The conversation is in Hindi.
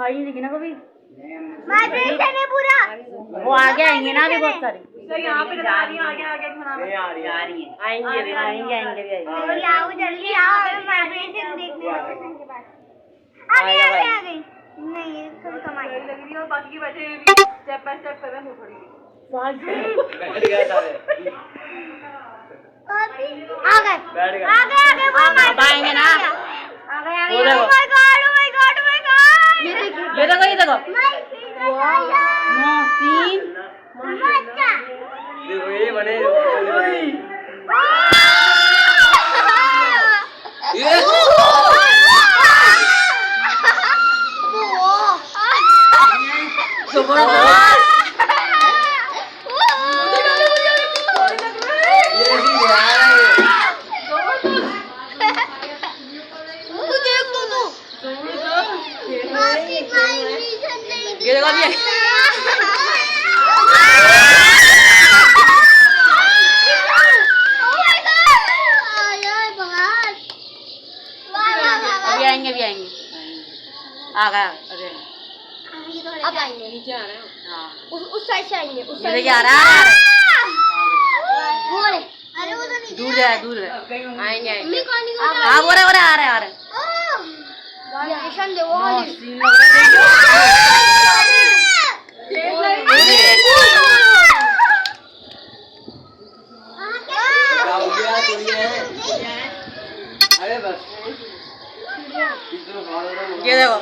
खाई नहीं ना कभी। माइग्रेशन है पूरा। वो आगे आएंगे ना अभी बहुत सारे। सर यहाँ पे लगा रही है आगे आगे खाना नहीं आ रही आएंगे आएंगे भी और आओ जल्दी आओ माइग्रेशन देखने आगे आगे आगे नहीं ये थोड़ी कमाई लग रही है और बाकी के बैठे स्टेप बाय स्टेप कर रहे हैं थोड़ी बैठ गया सारे आगे आगे आगे वो आएंगे ना। आगे आगे वो देखो। Oh my God oh my God oh my God ये देखो ये देखो। सीन देखो ये बने ये देखो अभी अभी आएंगे आ गया। अरे अब आएंगे नीचे आ रहे हैं हाँ उस साइड से आएंगे उस ये साइड देखिए आ रहा है। वो रे अरे वो तो नीचे दूर है आएंगे मम्मी कौन नहीं हाँ बोरे आ रहे निशान दे वो हाँ, वाली सीन लग रहा क्या हो गया अरे बस ये देखो।